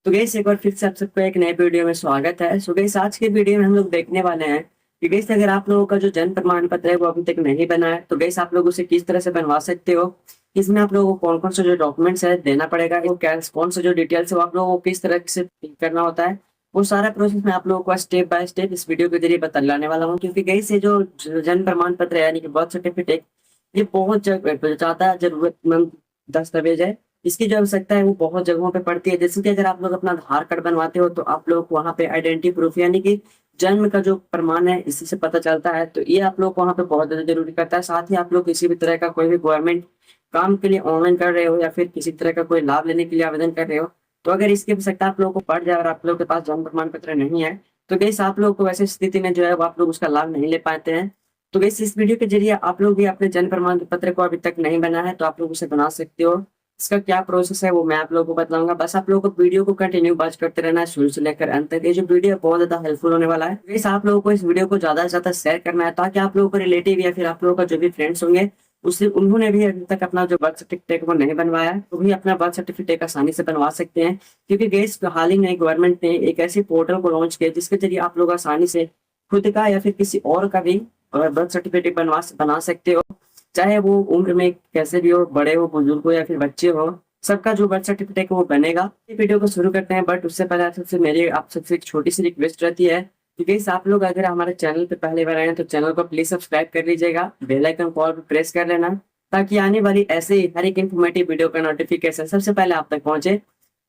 तो गाइस एक बार फिर से आप सबका एक नए वीडियो में स्वागत है। सो गाइस आज के वीडियो में हम लोग देखने वाले हैं कि गाइस अगर आप लोगों का जो जन्म प्रमाण पत्र है वो अभी तक नहीं बना है तो गाइस आप लोग उसे किस तरह से बनवा सकते हो। इसमें आप लोगों को कौन कौन सा जो डॉक्यूमेंट्स है देना पड़ेगा, वो क्या कौन सा जो डिटेल्स है वो आप लोगों को किस तरह से फिल करना होता है, वो सारा प्रोसेस मैं आप लोगों को स्टेप बाय स्टेप इस वीडियो के जरिए बतलाने वाला हूँ। क्योंकि गाइस ये जो जन्म प्रमाण पत्र है यानी कि बर्थ सर्टिफिकेट, ये बहुत ज्यादा जरूरतमंद दस्तावेज है। इसकी जो आवश्यकता है वो बहुत जगहों पे पड़ती है। जैसे कि अगर आप लोग अपना आधार कार्ड बनवाते हो तो आप लोग वहाँ पे आइडेंटिटी प्रूफ यानी कि जन्म का जो प्रमाण है इसी से पता चलता है, तो ये आप लोग को वहाँ पे बहुत ज्यादा जरूरी करता है। साथ ही आप लोग किसी भी तरह का कोई भी गवर्नमेंट काम के लिए ऑनलाइन कर रहे हो या फिर किसी तरह का कोई लाभ लेने के लिए आवेदन कर रहे हो, तो अगर इसकी आवश्यकता आप लोगों को पड़ जाए और आप लोगों के पास जन्म प्रमाण पत्र नहीं है तो गैस आप लोग को वैसे स्थिति में जो है वो आप लोग उसका लाभ नहीं ले पाते हैं। तो गैस इस वीडियो के जरिए आप लोग भी अपने जन्म प्रमाण पत्र को अभी तक नहीं बना है तो आप लोग उसे बना सकते हो। इसका क्या प्रोसेस है वो मैं आप लोगों को बताऊंगा। बस आप लोगों को वीडियो को कंटिन्यू वॉच करते रहना है शुरू से लेकर अंत तक। ये जो वीडियो है बहुत ज्यादा हेल्पफुल होने वाला है। गाइस आप लोगों को इस वीडियो को ज्यादा से ज्यादा शेयर करना है ताकि आप लोगों को रिलेटिव या फिर आप लोगों का जो भी फ्रेंड्स होंगे उससे उन्होंने भी अभी तक अपना जो बर्थ सर्टिफिकेट वो नहीं बनवाया है तो भी अपना बर्थ सर्टिफिकेट आसानी से बनवा सकते हैं। क्योंकि गैस हाल ही में गवर्नमेंट ने एक ऐसी पोर्टल को लॉन्च किया जिसके जरिए आप लोग आसानी से खुद का या फिर किसी और का भी बर्थ सर्टिफिकेट बना सकते हो। चाहे वो उम्र में कैसे भी हो, बड़े हो, बुजुर्ग हो या फिर बच्चे हो, सबका जो बर्थ सर्टिफिकेट है वो बनेगा। ये वीडियो को शुरू करते हैं, बट उससे पहले आप सबसे एक छोटी सी रिक्वेस्ट रहती है कि गाइस आप लोग अगर हमारे चैनल पे पहली बार आए हैं तो चैनल को प्लीज सब्सक्राइब कर लीजिएगा, बेल आइकन को ऑल पे प्रेस कर लेना ताकि आने वाली ऐसे ही हर एक इन्फॉर्मेटिव वीडियो का नोटिफिकेशन सबसे पहले आप तक पहुंचे।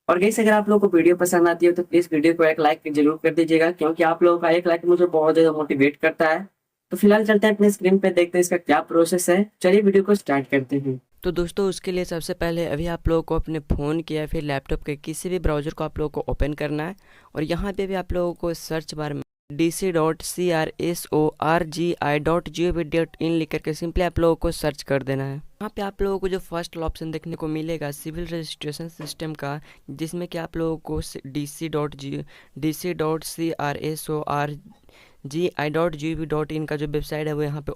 और गाइस अगर आप लोगों को वीडियो पसंद आती है तो प्लीज वीडियो को एक लाइक जरूर कर दीजिएगा, क्योंकि आप लोगों का एक लाइक मुझे बहुत ज्यादा मोटिवेट करता है। तो फिलहाल चलते हैं अपने स्क्रीन पे, देखते हैं इसका क्या प्रोसेस है। चलिए वीडियो को स्टार्ट करते हैं। तो दोस्तों उसके लिए सबसे पहले अभी आप लोगों को अपने फ़ोन के या फिर लैपटॉप के किसी भी ब्राउज़र को आप लोगों को ओपन करना है और यहाँ पे भी आप लोगों को सर्च बार में dc.crsorgi.gov.in लिख करके सिंपली आप लोगों को सर्च कर देना है। यहाँ पे आप लोगों को जो फर्स्ट ऑप्शन देखने को मिलेगा सिविल रजिस्ट्रेशन सिस्टम का, जिसमें कि आप लोगों को dc.crsorgi.gov.in का जो वेबसाइट है वो यहाँ पे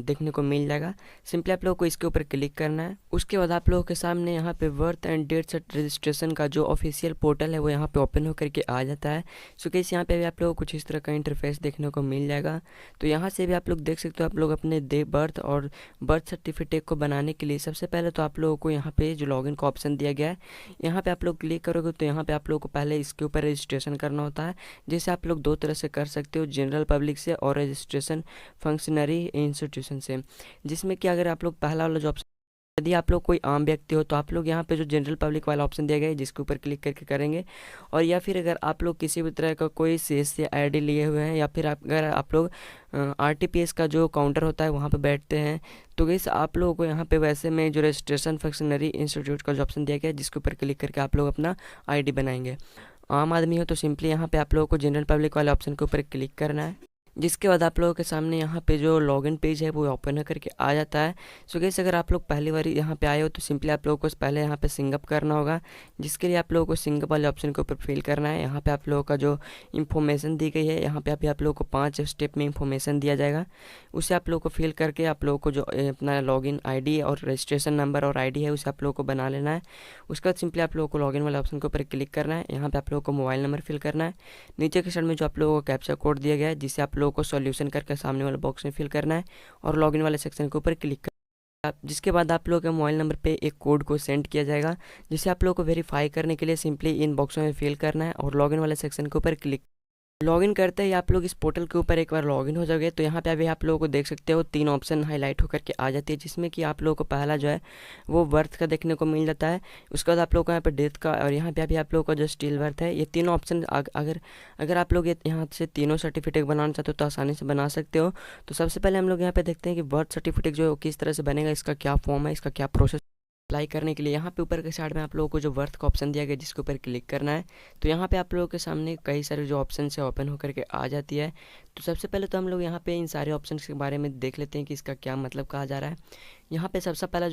देखने को मिल जाएगा। सिंपली आप लोगों को इसके ऊपर क्लिक करना है। उसके बाद आप लोगों के सामने यहाँ पे बर्थ एंड डेट रजिस्ट्रेशन का जो ऑफिशियल पोर्टल है वो यहाँ पे ओपन होकर के आ जाता है। सो कैसे यहाँ पे भी आप लोगों को कुछ इस तरह का इंटरफेस देखने को मिल जाएगा। तो यहाँ से भी आप लोग देख सकते हो, आप लोग अपने बर्थ और बर्थ सर्टिफिकेट को बनाने के लिए सबसे पहले तो आप लोगों को यहाँ पे जो लॉगिन का ऑप्शन दिया गया है यहाँ पे आप लोग क्लिक करोगे तो यहाँ पे आप लोगों को पहले इसके ऊपर रजिस्ट्रेशन करना होता है। जैसे आप लोग दो तरह से कर सकते हो, जनरल पब्लिक से और रजिस्ट्रेशन फंक्शनरी इंस्टीट्यूशन से। जिसमें कि अगर आप लोग पहला वाला जो ऑप्शन, यदि आप लोग कोई आम व्यक्ति हो तो आप लोग यहाँ पे जो जनरल पब्लिक वाला ऑप्शन दिया गया है जिसके ऊपर क्लिक करके करेंगे। और या फिर अगर आप लोग किसी भी तरह का कोई CSC ID लिए हुए हैं या फिर अगर आप लोग RTPS का जो काउंटर होता है वहाँ पे बैठते हैं तो गैस आप लोगों को यहाँ पे वैसे में जो रजिस्ट्रेशन फंक्शनरी इंस्टीट्यूट का जो ऑप्शन दिया गया है जिसके ऊपर क्लिक करके आप लोग अपना ID बनाएंगे। आम आदमी हो तो सिंपली यहाँ पे आप लोगों को जनरल पब्लिक वाले ऑप्शन के ऊपर क्लिक करना है। जिसके बाद आप लोगों के सामने यहाँ पे जो लॉगिन पेज है वो ओपन होकर के आ जाता है। सो गाइस अगर आप लोग पहली बार यहाँ पे आए हो तो सिंपली आप लोगों को पहले यहाँ पे सिंगअप करना होगा, जिसके लिए आप लोगों को सिंगअप वाले ऑप्शन के ऊपर फिल करना है। यहाँ पे आप लोगों का जो इन्फॉर्मेशन दी गई है यहाँ पे अभी आप लोगों को 5 स्टेप में इन्फॉर्मेशन दिया जाएगा, उसे आप लोगों को फिल करके आप लोगों को जो अपना लॉगिन ID और रजिस्ट्रेशन नंबर और ID है उसे आप लोगों को बना लेना है। उसके बाद सिंपली आप लोगों को लॉगिन वाले ऑप्शन के ऊपर क्लिक करना है। यहाँ पे आप लोगों को मोबाइल नंबर फिल करना है। नीचे के साइड में जो आप लोगों को कैप्चा कोड दिया गया है जिसे आप लोगों को सॉल्यूशन करके सामने वाले बॉक्स में फिल करना है और लॉगिन वाले सेक्शन के ऊपर क्लिक करना है। जिसके बाद आप लोगों के मोबाइल नंबर पे एक कोड को सेंड किया जाएगा, जिसे आप लोगों को वेरीफाई करने के लिए सिंपली इन बॉक्सों में फिल करना है और लॉगिन वाले सेक्शन के ऊपर क्लिक। लॉगिन करते ही आप लोग इस पोर्टल के ऊपर एक बार लॉगिन हो जाओगे तो यहाँ पे अभी आप लोगों को देख सकते हो 3 ऑप्शन हाईलाइट होकर के आ जाती है, जिसमें कि आप लोगों को पहला जो है वो बर्थ का देखने को मिल जाता है। उसके बाद आप लोगों को यहाँ पे डेथ का और यहाँ पे अभी आप लोगों का जो स्टिल बर्थ है, ये तीनों ऑप्शन अगर अगर आप लोग यहाँ से तीनों सर्टिफिकेट बनाना चाहते हो तो आसानी से बना सकते हो। तो सबसे पहले हम लोग यहाँ पे देखते हैं कि बर्थ सर्टिफिकेट जो किस तरह से बनेगा, इसका क्या फॉर्म है, इसका क्या प्रोसेस। अप्लाई करने के लिए यहाँ पे ऊपर के साइड में आप लोगों को जो वर्थ का ऑप्शन दिया गया जिसके ऊपर क्लिक करना है। तो यहाँ पे आप लोगों के सामने कई सारे जो ऑप्शन है ओपन होकर के आ जाती है। तो सबसे पहले तो हम लोग यहाँ पे इन सारे ऑप्शन के बारे में देख लेते हैं कि इसका क्या मतलब कहा जा रहा है। यहाँ पे सबसे पहले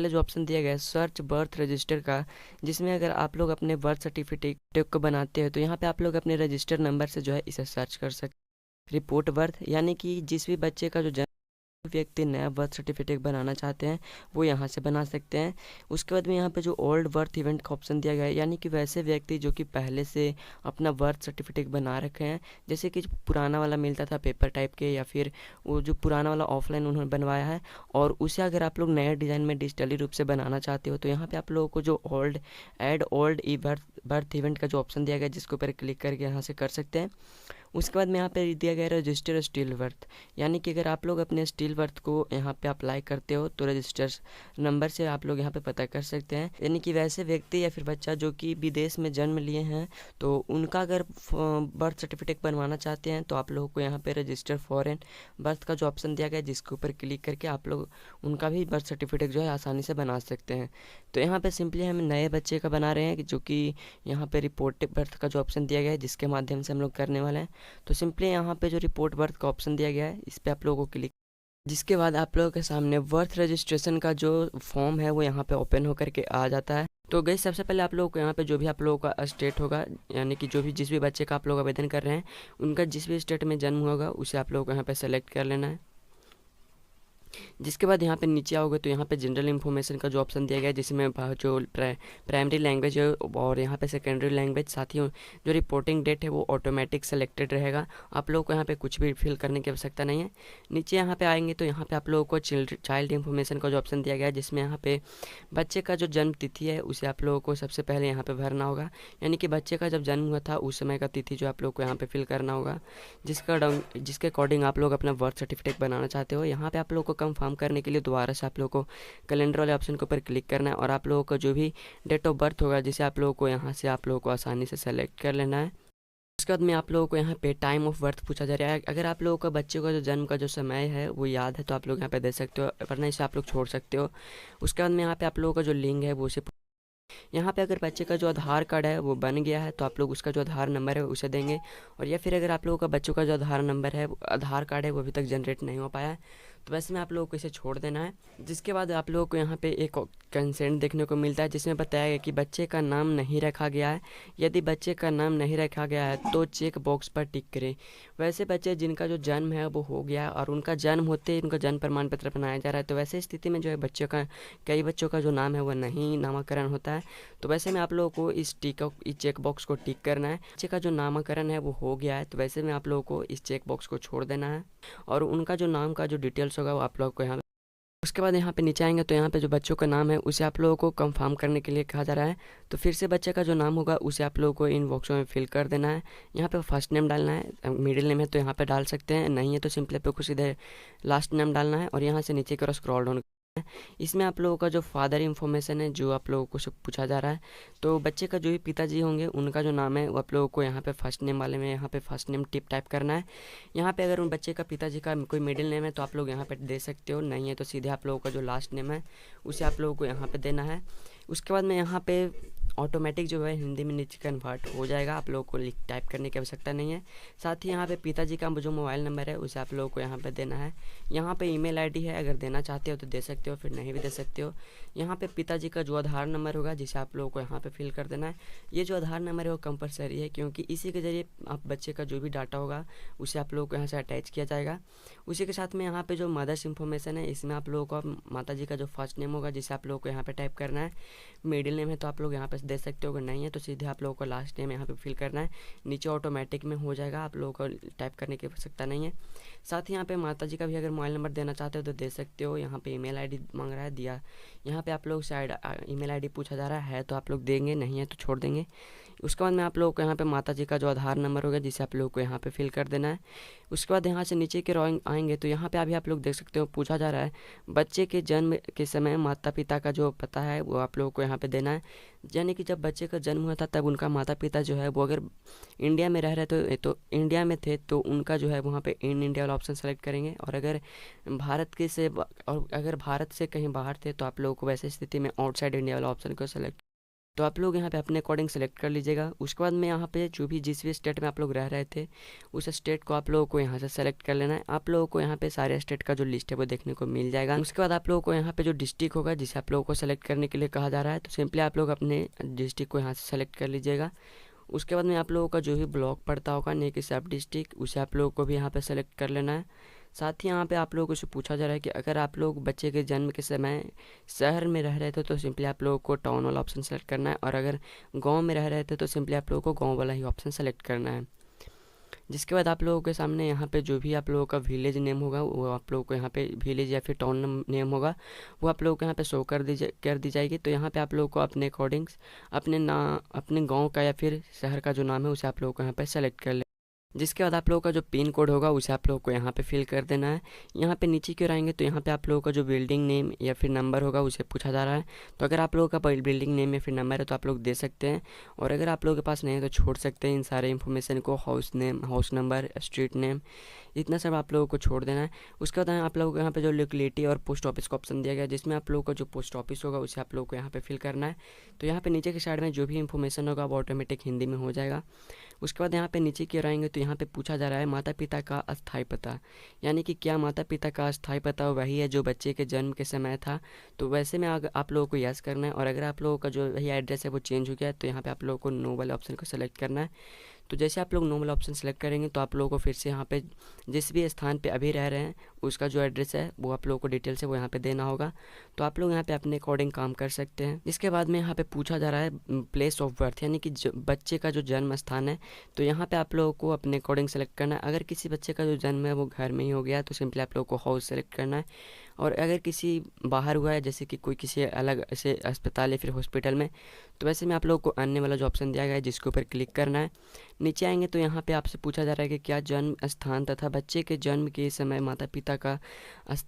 जो ऑप्शन दिया गया है सर्च बर्थ रजिस्टर का, जिसमें अगर आप लोग अपने बर्थ सर्टिफिकेट को बनाते हैं तो यहाँ पे आप लोग अपने रजिस्टर नंबर से जो है इसे सर्च कर सकते। रिपोर्ट बर्थ यानी कि जिस भी बच्चे का जो व्यक्ति नया बर्थ सर्टिफिकेट बनाना चाहते हैं वो यहाँ से बना सकते हैं। उसके बाद में यहाँ पे जो ओल्ड बर्थ इवेंट का ऑप्शन दिया गया है, यानी कि वैसे व्यक्ति जो कि पहले से अपना बर्थ सर्टिफिकेट बना रखे हैं, जैसे कि जो पुराना वाला मिलता था पेपर टाइप के, या फिर वो जो पुराना वाला ऑफलाइन उन्होंने बनवाया है, और उसे अगर आप लोग नए डिज़ाइन में डिजिटली रूप से बनाना चाहते हो तो यहाँ पे आप लोगों को जो ओल्ड ई बर्थ इवेंट का जो ऑप्शन दिया गया है, जिसके ऊपर क्लिक करके यहाँ से कर सकते हैं। उसके बाद में यहाँ पे दिया गया है रजिस्टर स्टील बर्थ, यानी कि अगर आप लोग अपने स्टील बर्थ को यहाँ पे अप्लाई करते हो तो रजिस्टर नंबर से आप लोग यहाँ पे पता कर सकते हैं। यानी कि वैसे व्यक्ति या फिर बच्चा जो कि विदेश में जन्म लिए हैं तो उनका अगर बर्थ सर्टिफिकेट बनवाना चाहते हैं तो आप लोगों को यहाँ पे रजिस्टर फॉरेन बर्थ का जो ऑप्शन दिया गया है, जिसके ऊपर क्लिक करके आप लोग उनका भी बर्थ सर्टिफिकेट जो है आसानी से बना सकते हैं। तो यहाँ पे सिंपली हम नए बच्चे का बना रहे हैं, जो कि यहाँ पे रिपोर्ट बर्थ का जो ऑप्शन दिया गया है, जिसके माध्यम से हम लोग करने वाले हैं। तो सिंपली यहाँ पे जो रिपोर्ट बर्थ का ऑप्शन दिया गया है, इस पे आप लोगों को क्लिक, जिसके बाद आप लोगों के सामने बर्थ रजिस्ट्रेशन का जो फॉर्म है वो यहाँ पे ओपन होकर के आ जाता है। तो गई सबसे पहले आप लोगों को यहाँ पे जो भी आप लोगों का स्टेट होगा, यानी कि जो भी जिस भी बच्चे का आप लोग आवेदन कर रहे हैं उनका जिस भी स्टेट में जन्म होगा उसे आप लोगों को यहाँ पे सेलेक्ट कर लेना है। जिसके बाद यहाँ पे नीचे आओगे तो यहाँ पे जनरल इन्फॉर्मेशन का जो ऑप्शन दिया गया है, जिसमें जो प्राइमरी लैंग्वेज है और यहाँ पे सेकेंडरी लैंग्वेज, साथ ही जो रिपोर्टिंग डेट है वो ऑटोमेटिक सेलेक्टेड रहेगा। आप लोगों को यहाँ पे कुछ भी फिल करने की आवश्यकता नहीं है। नीचे यहाँ पे आएंगे तो यहाँ पे आप लोगों को चाइल्ड इन्फॉर्मेशन का जो ऑप्शन दिया गया है, जिसमें यहाँ पे बच्चे का जो जन्म तिथि है उसे आप लोगों को सबसे पहले यहाँ पे भरना होगा, यानी कि बच्चे का जब जन्म हुआ था उस समय का तिथि जो आप लोग को यहाँ पे फिल करना होगा, जिसके अकॉर्डिंग आप लोग अपना बर्थ सर्टिफिकेट बनाना चाहते हो। यहाँ पे आप लोग को कंफर्म करने के लिए दोबारा से आप लोग को कैलेंडर वाले ऑप्शन के ऊपर क्लिक करना है, और आप लोगों का जो भी डेट ऑफ बर्थ होगा जिसे आप लोगों को यहाँ से आप लोगों को आसानी से सेलेक्ट कर लेना है। उसके बाद में आप लोगों को यहाँ पे टाइम ऑफ बर्थ पूछा जा रहा है। अगर आप लोगों का बच्चे का जो जन्म का जो समय है वो याद है तो आप लोग यहाँ पे दे सकते हो, वरना इसे आप लोग छोड़ सकते हो। उसके बाद में यहाँ पे आप लोगों का जो लिंग है वो उसे, यहाँ पे अगर बच्चे का जो आधार कार्ड है वो बन गया है तो आप लोग उसका जो आधार नंबर है उसे देंगे, और या फिर अगर आप लोगों का बच्चों का जो आधार नंबर है आधार कार्ड है वो अभी तक जनरेट नहीं हो पाया है तो वैसे में आप लोगों को इसे छोड़ देना है। जिसके बाद आप लोगों को यहाँ पे एक कंसेंट देखने को मिलता है, जिसमें बताया गया कि बच्चे का नाम नहीं रखा गया है। यदि बच्चे का नाम नहीं रखा गया है तो चेक बॉक्स पर टिक करें। वैसे बच्चे जिनका जो जन्म है वो हो गया और उनका जन्म होते ही उनका जन्म प्रमाण पत्र बनाया जा रहा है, तो वैसे स्थिति में जो है बच्चों का, कई बच्चों का जो नाम है वह नहीं नामकरण होता है, तो वैसे में आप लोगों को इस चेक बॉक्स को टिक करना है। बच्चे का जो नामकरण है वो हो गया है तो वैसे में आप लोगों को इस चेक बॉक्स को छोड़ देना है, और उनका जो नाम का जो डिटेल्स होगा वो आप लोगों को यहाँ। उसके बाद यहाँ पे नीचे आएंगे तो यहाँ पे जो बच्चों का नाम है उसे आप लोगों को कंफर्म करने के लिए कहा जा रहा है, तो फिर से बच्चे का जो नाम होगा उसे आप लोगों को इन बॉक्सों में फिल कर देना है। यहाँ पे फर्स्ट नेम डालना है, मिडिल नेम है तो यहाँ पे डाल सकते हैं, नहीं है तो सिंपली पे कुछ सीधे लास्ट नेम डालना है, और यहाँ से नीचे की ओर स्क्रॉल डाउन। इसमें आप लोगों का जो फादर इन्फॉर्मेशन है जो आप लोगों को सब पूछा जा रहा है, तो बच्चे का जो भी पिताजी होंगे उनका जो नाम है वो आप लोगों को यहाँ पे फर्स्ट नेम वाले में यहाँ पे फर्स्ट नेम टाइप करना है। यहाँ पे अगर उन बच्चे का पिताजी का कोई मिडिल नेम है तो आप लोग यहाँ पे दे सकते हो, नहीं है तो सीधे आप लोगों का जो लास्ट नेम है उसे आप लोगों को यहाँ पे देना है। उसके बाद में यहाँ पे ऑटोमेटिक जो है हिंदी में नीचे कन्वर्ट हो जाएगा, आप लोगों को लिख टाइप करने की आवश्यकता नहीं है। साथ ही यहाँ पे पिताजी का जो मोबाइल नंबर है उसे आप लोगों को यहाँ पे देना है। यहाँ पे ईमेल आईडी है, अगर देना चाहते हो तो दे सकते हो, फिर नहीं भी दे सकते हो। यहाँ पे पिताजी का जो आधार नंबर होगा जिसे आप लोगों को यहाँ पे फिल कर देना है। ये जो आधार नंबर है वो कंपलसरी है, क्योंकि इसी के ज़रिए आप बच्चे का जो भी डाटा होगा उसे आप लोगों को यहाँ से अटैच किया जाएगा। उसी के साथ में यहाँ पे जो मदर्स इन्फॉर्मेशन है इसमें आप लोगों को माता जी का जो फर्स्ट नेम होगा जिसे आप लोगों को यहाँ पे टाइप करना है। मिडिल नेम है तो आप लोग यहाँ पे दे सकते हो, अगर नहीं है तो सीधे आप लोगों को लास्ट नेम यहाँ पे फिल करना है। नीचे ऑटोमेटिक में हो जाएगा, आप लोगों को टाइप करने की आवश्यकता नहीं है। साथ ही यहाँ पे माता जी का भी अगर मोबाइल नंबर देना चाहते हो तो दे सकते हो। यहाँ पे ईमेल आईडी मांग रहा है, दिया। यहाँ पे आप लोग शायद ईमेल आईडी पूछा जा रहा है तो आप लोग देंगे, नहीं है तो छोड़ देंगे। उसके बाद में आप लोगों को यहाँ पे माता जी का जो आधार नंबर होगा जिसे आप लोगों को यहाँ पे फिल कर देना है। उसके बाद यहाँ से नीचे के ड्राइंग आएंगे तो यहाँ पे अभी आप लोग देख सकते हो पूछा जा रहा है बच्चे के जन्म के समय माता पिता का जो पता है वो आप लोगों को यहाँ पे देना है। यानी कि जब बच्चे का जन्म हुआ था तब उनका माता पिता जो है वो अगर इंडिया में रह रहे तो इंडिया में थे तो उनका जो है वहाँ पे इन इंडिया वाला ऑप्शन सेलेक्ट करेंगे, और अगर भारत से कहीं बाहर थे तो आप लोगों को वैसे स्थिति में आउटसाइड इंडिया वाला ऑप्शन को सेलेक्ट, तो आप लोग यहाँ पे अपने अकॉर्डिंग सेलेक्ट कर लीजिएगा। उसके बाद में यहाँ पे जो भी जिस भी स्टेट में आप लोग रह रहे थे उस स्टेट को आप लोगों को यहाँ से सेलेक्ट कर लेना है। आप लोगों को यहाँ पे सारे स्टेट का जो लिस्ट है वो देखने को मिल जाएगा। उसके बाद आप लोगों को यहाँ पे जो डिस्ट्रिक्ट होगा जिसे आप लोगों को सेलेक्ट करने के लिए कहा जा रहा है, तो सिंपली आप लोग अपने डिस्ट्रिक्ट को यहाँ से सेलेक्ट कर लीजिएगा। उसके बाद में आप लोगों का जो भी ब्लॉक पड़ता होगा नहीं कि सब डिस्ट्रिक्ट उसे आप लोगों को भी यहाँ पे सेलेक्ट कर लेना है। साथ ही यहाँ पे आप लोगों से पूछा जा रहा है कि अगर आप लोग बच्चे के जन्म के समय शहर में रह रहे थे तो सिंपली आप लोगों को टाउन वाला ऑप्शन सेलेक्ट करना है, और अगर गांव में रह रहे थे तो सिंपली आप लोगों को गांव वाला ही ऑप्शन सेलेक्ट करना है। जिसके बाद आप लोगों के सामने यहाँ पे जो भी आप लोगों का विलेज नेम होगा वो आप लोगों को यहाँ पे विलेज या फिर टाउन नेम होगा वो आप लोगों को यहाँ पे शो कर दी जाएगी। तो यहाँ पे आप लोगों को अपने अकॉर्डिंग्स अपने गांव का या फिर शहर का जो नाम है उसे आप लोगों को यहाँ पे सेलेक्ट कर ले। जिसके बाद आप लोगों का जो पिन कोड होगा उसे आप लोगों को यहाँ पे फिल कर देना है। यहाँ पे नीचे की ओर आएंगे तो यहाँ पे आप लोगों का जो बिल्डिंग नेम या फिर नंबर होगा उसे पूछा जा रहा है। तो अगर आप लोगों का बिल्डिंग नेम या फिर नंबर है तो आप लोग दे सकते हैं, और अगर आप लोगों के पास नहीं है तो छोड़ सकते हैं इन सारे इन्फॉर्मेशन को, house name, house number, street name, इतना सब आप लोगों को छोड़ देना है। उसके बाद आप लोगों को यहाँ पे जो लोकेलिटी और पोस्ट ऑफिस का ऑप्शन दिया गया है, जिसमें आप लोगों का जो पोस्ट ऑफिस होगा उसे आप लोगों को यहाँ पे फिल करना है। तो यहाँ पे नीचे की साइड में जो भी इन्फॉर्मेशन होगा वो ऑटोमेटिक हिंदी में हो जाएगा। उसके बाद यहाँ पे नीचे की ओर आएंगे तो यहाँ पे पूछा जा रहा है माता पिता का अस्थायी पता, यानी कि क्या माता पिता का अस्थायी पता वही है जो बच्चे के जन्म के समय था। तो वैसे में आप लोगों को यस करना है, और अगर आप लोगों का जो वही एड्रेस है वो चेंज हो गया है तो यहाँ पे आप लोगों को नो वाले ऑप्शन को सेलेक्ट करना है। तो जैसे आप लोग नो वाला ऑप्शन सेलेक्ट करेंगे तो आप लोगों को फिर से यहाँ पे जिस भी स्थान पे अभी रह रहे हैं उसका जो एड्रेस है वो आप लोगों को डिटेल से वो यहाँ पे देना होगा। तो आप लोग यहाँ पे अपने अकॉर्डिंग काम कर सकते हैं। इसके बाद में यहाँ पे पूछा जा रहा है प्लेस ऑफ बर्थ, यानी कि बच्चे का जो जन्म स्थान है, तो यहाँ पे आप लोगों को अपने अकॉर्डिंग सेलेक्ट करना है। अगर किसी बच्चे का जो जन्म है वो घर में ही हो गया है तो सिंपली आप लोगों को हाउस सेलेक्ट करना है, और अगर किसी बाहर हुआ है जैसे कि कोई किसी अलग ऐसे अस्पताल या फिर हॉस्पिटल में, तो वैसे में आप लोगों को अन्य वाला जो ऑप्शन दिया गया है जिसके ऊपर क्लिक करना है। नीचे आएंगे तो यहाँ पे आपसे पूछा जा रहा है कि क्या जन्म स्थान तथा बच्चे के जन्म के समय माता पिता का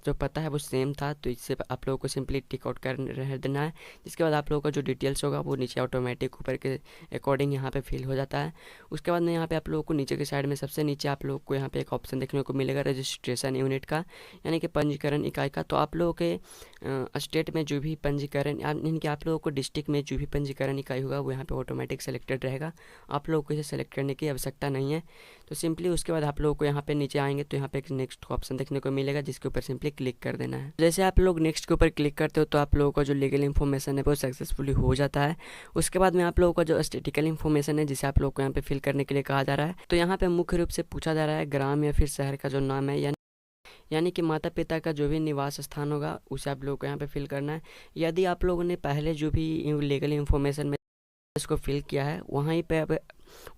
जो पता है वो सेम था, तो इससे आप लोगों को सिंपली टिक आउट कर रह देना है। जिसके बाद आप लोगों का जो डिटेल्स होगा वो नीचे ऑटोमेटिक ऊपर के अकॉर्डिंग यहाँ पे फिल हो जाता है। उसके बाद में यहाँ पे आप लोगों को नीचे के साइड में सबसे नीचे आप लोगों को यहाँ पे एक ऑप्शन देखने को मिलेगा रजिस्ट्रेशन यूनिट का, यानी कि पंजीकरण इकाई का। तो आप लोगों के स्टेट में जो भी पंजीकरण यानी कि आप लोगों को डिस्ट्रिक्ट में जो भी पंजीकरण इकाई होगा वो यहाँ पे ऑटोमेटिक सेलेक्टेड रहेगा, आप लोगों को इसे सेलेक्ट करने की आवश्यकता नहीं है। तो सिंपली उसके बाद आप लोगों को यहाँ पे नीचे आएंगे तो यहाँ पे एक नेक्स्ट का ऑप्शन देखने को मिलेगा जिसके ऊपर सिंपली क्लिक कर देना है। जैसे आप लोग नेक्स्ट के ऊपर क्लिक करते हो तो आप लोगों का जो लीगल इन्फॉर्मेशन है वो सक्सेसफुली हो जाता है। उसके बाद में आप लोगों का जो स्टैटिस्टिकल इन्फॉर्मेशन है जिसे आप लोग को यहाँ पे फिल करने के लिए कहा जा रहा है। तो यहाँ पे मुख्य रूप से पूछा जा रहा है ग्राम या फिर शहर का जो नाम है, यानी कि माता पिता का जो भी निवास स्थान होगा उसे आप लोगों को यहाँ पे फिल करना है। यदि आप लोगों ने पहले जो भी लीगल इन्फॉर्मेशन में इसको फिल किया है वहीं पे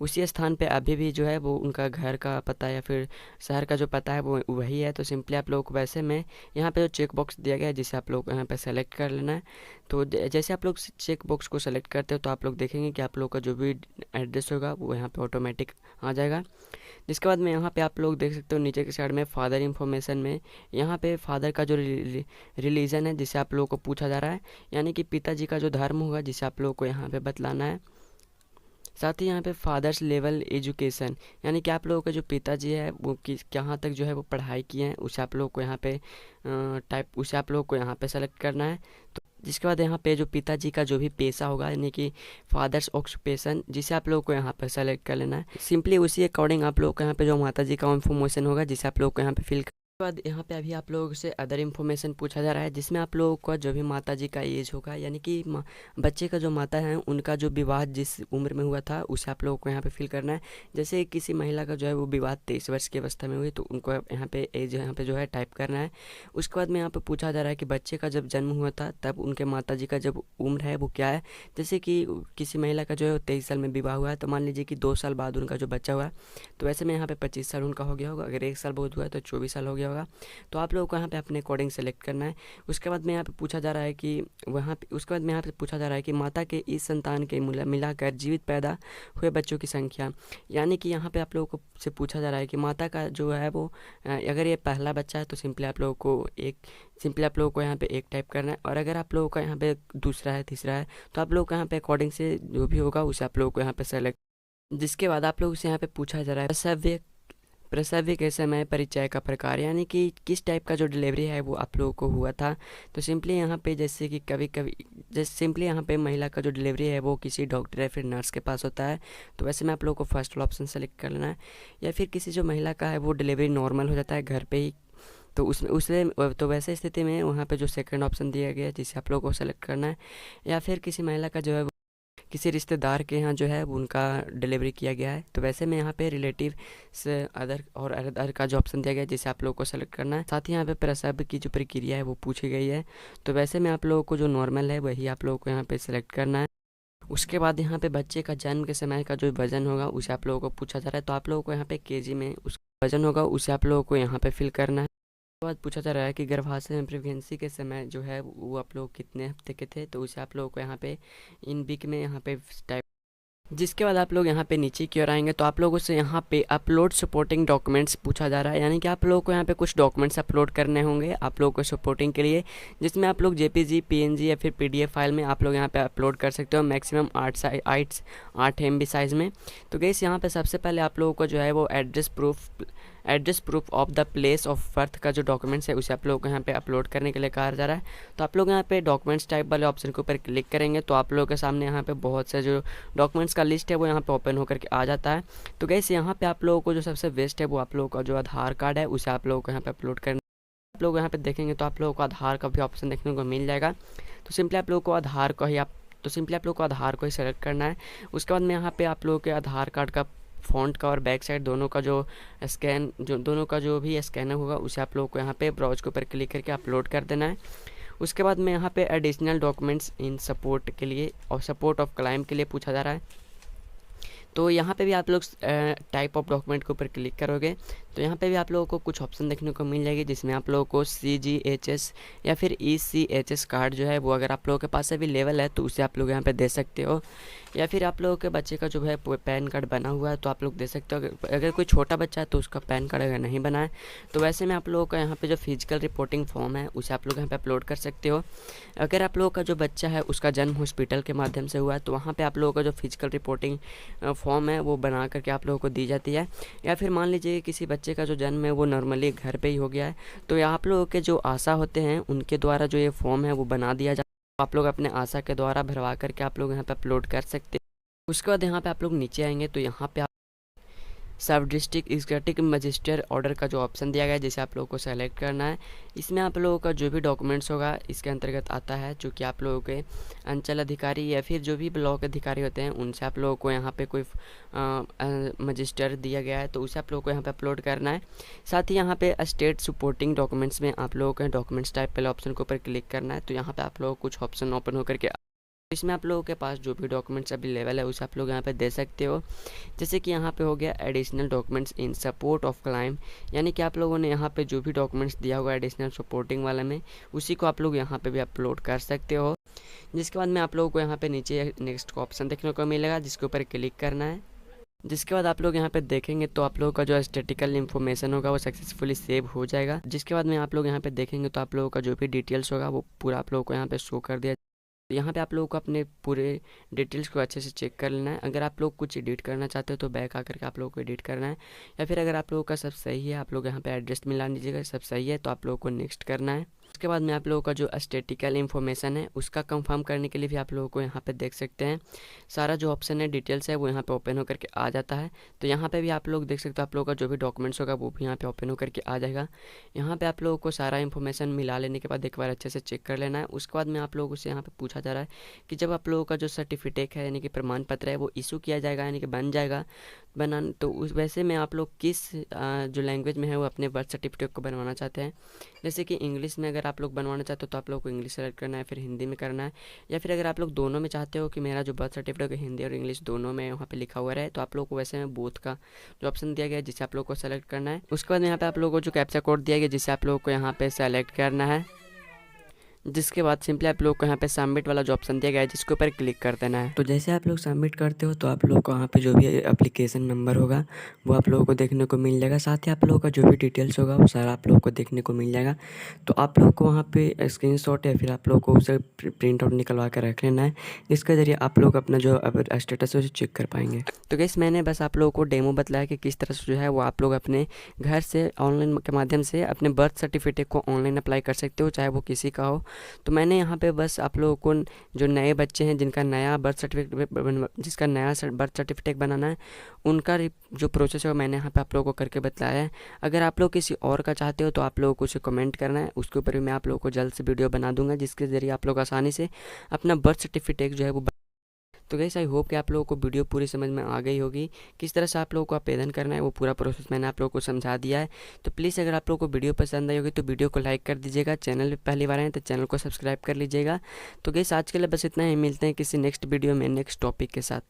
उसी स्थान पे अभी भी जो है वो उनका घर का पता या फिर शहर का जो पता है वो वही है, तो सिंपली आप लोगों को वैसे में यहाँ पे जो चेक बॉक्स दिया गया है जिसे आप लोग को यहाँ पे सेलेक्ट कर लेना है। तो जैसे आप लोग चेक बॉक्स को सेलेक्ट करते हो तो आप लोग देखेंगे कि आप लोग का जो भी एड्रेस होगा वो यहाँ पे ऑटोमेटिक आ जाएगा। जिसके बाद में यहाँ पे आप लोग देख सकते हो नीचे के साइड में फादर इन्फॉर्मेशन में यहाँ पे फादर का जो रिलीजन है जिसे आप लोगों को पूछा जा रहा है, यानी कि पिताजी का जो धर्म होगा जिसे आप लोगों को यहाँ पे बतलाना है। साथ ही यहाँ पे फादर्स लेवल एजुकेशन, यानी कि आप लोगों के जो पिताजी है वो किस कहाँ तक जो है वो पढ़ाई किए हैं उसे आप लोगों को यहाँ पे उसे आप लोगों को यहाँ पे सेलेक्ट करना है। तो जिसके बाद यहाँ पे जो पिताजी का जो भी पेशा होगा यानी कि फादर्स ऑक्यूपेशन जिसे आप लोगों को यहाँ पे सेलेक्ट कर लेना है। सिंपली उसी अकॉर्डिंग आप लोगों को यहाँ पे जो माताजी का इन्फॉर्मेशन होगा जिसे आप लोगों को यहाँ पे फिल बाद यहाँ पे अभी आप लोगों से अदर इन्फॉर्मेशन पूछा जा रहा है जिसमें आप लोगों का जो भी माताजी का एज होगा, यानी कि बच्चे का जो माता है उनका जो विवाह जिस उम्र में हुआ था उसे आप लोगों को यहाँ पे फिल करना है। जैसे किसी महिला का जो है वो विवाह 23 वर्ष की अवस्था में हुई तो उनको यहाँ पे एज यहाँ पे जो है टाइप करना है। उसके बाद में यहाँ पे पूछा जा रहा है कि बच्चे का जब जन्म हुआ था तब उनके माताजी का जब उम्र है वो क्या है। जैसे कि किसी महिला का जो है 23 साल में विवाह हुआ है तो मान लीजिए कि 2 साल बाद उनका जो बच्चा हुआ तो वैसे में यहाँ पे 25 साल उनका हो गया होगा, अगर 1 साल बहुत हुआ है तो 24 साल हो गया होगा। तो आप लोगों को यहाँ पे अपने अकॉर्डिंग सेलेक्ट करना है। उसके बाद में यहाँ पे पूछा जा रहा है कि उसके बाद में यहाँ पे पूछा जा रहा है कि माता के इस संतान के मिलाकर जीवित पैदा हुए बच्चों की संख्या, यानी कि यहाँ पे आप लोगों को से पूछा जा रहा है कि माता का जो है वो अगर ये पहला बच्चा है तो सिंपली आप लोगों को यहाँ पे 1 टाइप करना है, और अगर आप लोगों का यहाँ पे दूसरा है तीसरा है तो आप लोगों को यहाँ पे अकॉर्डिंग से जो भी होगा उसे आप लोगों को यहाँ पे सेलेक्ट। जिसके बाद आप लोगों से यहाँ पे पूछा जा रहा है प्रसव के समय परिचय का प्रकार, यानी कि किस टाइप का जो डिलीवरी है वो आप लोगों को हुआ था। तो सिंपली यहाँ पे जैसे कि जैसे सिंपली यहाँ पे महिला का जो डिलीवरी है वो किसी डॉक्टर या फिर नर्स के पास होता है तो वैसे में आप लोगों को फर्स्ट वाला ऑप्शन सेलेक्ट कर लेना है। या फिर किसी जो महिला का है वो डिलीवरी नॉर्मल हो जाता है घर पे ही तो वैसे स्थिति में वहाँ पे जो सेकंड ऑप्शन दिया गया है जिसे आप लोगों को सेलेक्ट करना है। या फिर किसी महिला का जो है किसी रिश्तेदार के यहाँ जो है उनका डिलीवरी किया गया है। तो वैसे में यहाँ पे रिलेटिव से अदर का जो ऑप्शन दिया गया है जिसे आप लोगों को सेलेक्ट करना है। साथ ही यहाँ पे प्रसव की जो प्रक्रिया है वो पूछी गई है। तो वैसे में आप लोगों को जो नॉर्मल है वही आप लोगों को यहाँ पे सेलेक्ट करना है। उसके बाद यहाँ पे बच्चे का जन्म के समय का जो वजन होगा उसे आप लोगों को पूछा जा रहा है। तो आप लोगों को यहाँ पे केजी में उसका वजन होगा उसे आप लोगों को यहाँ पे फिल करना है। उसके बाद पूछा जा रहा है कि गर्भाशय में प्रेगनेंसी के समय जो है वो आप लोग कितने हफ्ते के थे, तो उसे आप लोगों को यहाँ पे इन वीक में यहाँ पे टाइप। जिसके बाद आप लोग यहाँ पे नीचे की ओर आएंगे तो आप लोगों से यहाँ पे अपलोड सपोर्टिंग डॉक्यूमेंट्स पूछा जा रहा है, यानी कि आप लोगों को यहाँ पे कुछ डॉक्यूमेंट्स अपलोड करने होंगे आप लोगों को सपोर्टिंग के लिए, जिसमें आप लोग जेपीजी, पीएनजी या फिर पीडीएफ फाइल में आप लोग यहाँ पे अपलोड कर सकते हो मैक्सिमम 8 MB साइज़ में। तो गैस यहाँ पे सबसे पहले आप लोगों को जो है वो address proof of the place of birth का जो डॉक्यूमेंट्स है उसे आप लोगों को यहाँ पे अपलोड करने के लिए कहा जा रहा है। तो आप लोग यहाँ पे डॉक्यूमेंट्स टाइप वाले ऑप्शन के ऊपर क्लिक करेंगे तो आप लोगों के सामने यहाँ पे बहुत से जो डॉक्यूमेंट्स का लिस्ट है वो यहाँ पे ओपन होकर के आ जाता है। तो गैस यहाँ पे आप लोगों को जो सबसे बेस्ट है वो आप लोगों का जो आधार कार्ड है उसे आप लोगों को यहाँ पे अपलोड करना। आप लोग यहाँ पे देखेंगे तो आप लोगों को आधार का भी ऑप्शन देखने को मिल जाएगा। तो सिंपली आप लोगों को आधार को ही सेलेक्ट करना है। उसके बाद में यहाँ पे आप लोगों के आधार कार्ड का फ़ॉन्ट का और बैक साइड दोनों का जो भी स्कैनर होगा उसे आप लोगों को यहाँ पे ब्राउज के ऊपर क्लिक करके अपलोड कर देना है। उसके बाद में यहाँ पे एडिशनल डॉक्यूमेंट्स इन सपोर्ट के लिए और सपोर्ट ऑफ क्लाइम के लिए पूछा जा रहा है। तो यहाँ पे भी आप लोग टाइप ऑफ डॉक्यूमेंट के ऊपर क्लिक करोगे तो यहाँ पे भी आप लोगों को कुछ ऑप्शन देखने को मिल जाएगी, जिसमें आप लोगों को CGHS या फिर ECHS कार्ड जो है वो अगर आप लोगों के पास अवेलेबल है तो उसे आप लोग यहाँ पे दे सकते हो, या फिर आप लोगों के बच्चे का जो है पैन कार्ड बना हुआ है तो आप लोग दे सकते हो। अगर कोई छोटा बच्चा है तो उसका पैन कार्ड अगर नहीं बना है तो वैसे में आप लोगों का यहाँ पे जो फिजिकल रिपोर्टिंग फॉर्म है उसे आप लोग यहाँ पे अपलोड कर सकते हो। अगर आप लोगों का जो बच्चा है उसका जन्म हॉस्पिटल के माध्यम से हुआ है तो वहाँ पे आप लोगों का जो फिजिकल रिपोर्टिंग फॉर्म है वो बना करके आप लोगों को दी जाती है। या फिर मान लीजिए किसी बच्चे का जो जन्म है वो नॉर्मली घर पे ही हो गया है तो आप लोगों के जो आशा होते हैं उनके द्वारा जो ये फॉर्म है वो बना दिया जाता है। आप लोग अपने आशा के द्वारा भरवा करके आप लोग यहाँ पे अपलोड कर सकते हैं। उसके बाद यहाँ पे आप लोग नीचे आएंगे तो यहाँ पे सब डिस्ट्रिक्ट एग्जीक्यूटिव मजिस्ट्रेट ऑर्डर का जो ऑप्शन दिया गया है जिसे आप लोगों को सेलेक्ट करना है। इसमें आप लोगों का जो भी डॉक्यूमेंट्स होगा इसके अंतर्गत आता है, जो कि आप लोगों के अंचल अधिकारी या फिर जो भी ब्लॉक अधिकारी होते हैं उनसे आप लोगों को यहाँ पे कोई मजिस्टर दिया गया है तो उसे आप लोगों को यहाँ पे अपलोड करना है। साथ ही यहाँ पे स्टेट सपोर्टिंग डॉक्यूमेंट्स में आप लोगों के डॉक्यूमेंट्स टाइप पहले ऑप्शन के ऊपर क्लिक करना है। तो यहाँ पर आप लोगों को कुछ ऑप्शन ओपन होकर के इसमें आप लोगों के पास जो भी डॉक्यूमेंट्स अवेलेबल है उसे आप लोग यहाँ पे दे सकते हो। जैसे कि यहाँ पे हो गया additional documents in support of climb, यानी कि आप लोगों ने यहाँ पे जो भी डॉक्यूमेंट्स दिया होगा एडिशनल सपोर्टिंग वाले में उसी को आप लोग यहाँ पे भी अपलोड कर सकते हो। जिसके बाद में आप लोगों को यहाँ पे नीचे नेक्स्ट का ऑप्शन देखने को मिलेगा जिसके ऊपर क्लिक करना है। जिसके बाद आप लोग यहाँ पे देखेंगे तो आप लोगों का जो स्टैटिकल इन्फॉर्मेशन होगा वो सक्सेसफुली सेव हो जाएगा। जिसके बाद में आप लोग यहाँ पे देखेंगे तो आप लोगों का जो भी डिटेल्स होगा वो पूरा आप लोगों को यहाँ पे शो कर दिया। यहाँ पे आप लोगों को अपने पूरे डिटेल्स को अच्छे से चेक कर लेना है। अगर आप लोग कुछ एडिट करना चाहते हो तो बैक आकर के आप लोगों को एडिट करना है, या फिर अगर आप लोगों का सब सही है आप लोग यहाँ पे एड्रेस मिला दीजिएगा, सब सही है तो आप लोगों को नेक्स्ट करना है। उसके बाद में आप लोगों का जो स्टैटिकल इन्फॉर्मेशन है उसका कंफर्म करने के लिए भी आप लोगों को यहाँ पे देख सकते हैं सारा जो ऑप्शन है डिटेल्स है वो यहाँ पे ओपन होकर के आ जाता है। तो यहाँ पे भी आप लोग देख सकते हो आप लोगों का जो भी डॉक्यूमेंट्स होगा वो भी यहाँ पे ओपन होकर के आ जाएगा। यहाँ पे आप लोगों को सारा इन्फॉर्मेशन मिला लेने के बाद एक बार अच्छे से चेक कर लेना है। उसके बाद में आप लोगों से यहाँ पे पूछा जा रहा है कि जब आप लोगों का जो सर्टिफिकेट है यानी कि प्रमाण पत्र है वो इशू किया जाएगा यानी कि बन जाएगा बनाना, तो उस वैसे में आप लोग किस जो लैंग्वेज में है वो अपने बर्थ सर्टिफिकेट को बनवाना चाहते हैं। जैसे कि इंग्लिश में अगर आप लोग बनवाना चाहते हो तो आप लोग को इंग्लिश सेलेक्ट करना है, फिर हिंदी में करना है, या फिर अगर आप लोग दोनों में चाहते हो कि मेरा जो बर्थ सर्टिफिकेट है हिंदी और इंग्लिश दोनों में वहाँ पे लिखा हुआ रहे तो आप लोग को वैसे में बोथ का जो ऑप्शन दिया गया है जिसे आप लोग को सेलेक्ट करना है। उसके बाद यहाँ पे आप लोगों को जो कैप्चा कोड दिया गया जिसे आप लोगों को यहाँ पे सेलेक्ट करना है। जिसके बाद सिंपली आप लोग को यहाँ पे सबमिट वाला जो ऑप्शन दिया गया है जिसके ऊपर क्लिक कर देना है। तो जैसे आप लोग सबमिट करते हो तो आप लोग को यहाँ पे जो भी एप्लीकेशन नंबर होगा वो आप लोगों को देखने को मिल जाएगा। साथ ही आप लोगों का जो भी डिटेल्स होगा वो सारा आप लोगों को देखने को मिल जाएगा। तो आप लोग को वहाँ पे स्क्रीनशॉट या फिर आप लोग को उसे प्रिंट आउट निकलवा कर रख लेना है, जिसके ज़रिए आप लोग अपना जो स्टेटस है उसे चेक कर पाएंगे। तो गैस मैंने बस आप लोगों को डेमो बताया कि किस तरह से जो है वो आप लोग अपने घर से ऑनलाइन के माध्यम से अपने बर्थ सर्टिफिकेट को ऑनलाइन अप्लाई कर सकते हो, चाहे वो किसी का हो। तो मैंने यहाँ पे बस आप लोगों को जो नए बच्चे हैं जिसका नया बर्थ सर्टिफिकेट बनाना है उनका जो प्रोसेस है मैंने यहाँ पे आप लोगों को करके बताया है। अगर आप लोग किसी और का चाहते हो तो आप लोगों को उसे कमेंट करना है, उसके ऊपर भी मैं आप लोगों को जल्द से वीडियो बना दूंगा जिसके ज़रिए आप लोग आसानी से अपना बर्थ सर्टिफिकेट जो है वो। तो गाइस आई होप कि आप लोगों को वीडियो पूरी समझ में आ गई होगी, किस तरह से आप लोगों को आवेदन करना है वो पूरा प्रोसेस मैंने आप लोगों को समझा दिया है। तो प्लीज़ अगर आप लोगों को वीडियो पसंद आई होगी तो वीडियो को लाइक कर दीजिएगा, चैनल पे पहली बार आए तो चैनल को सब्सक्राइब कर लीजिएगा। तो गाइस आज के लिए बस इतना ही, मिलते हैं किसी नेक्स्ट वीडियो में नेक्स्ट टॉपिक के साथ।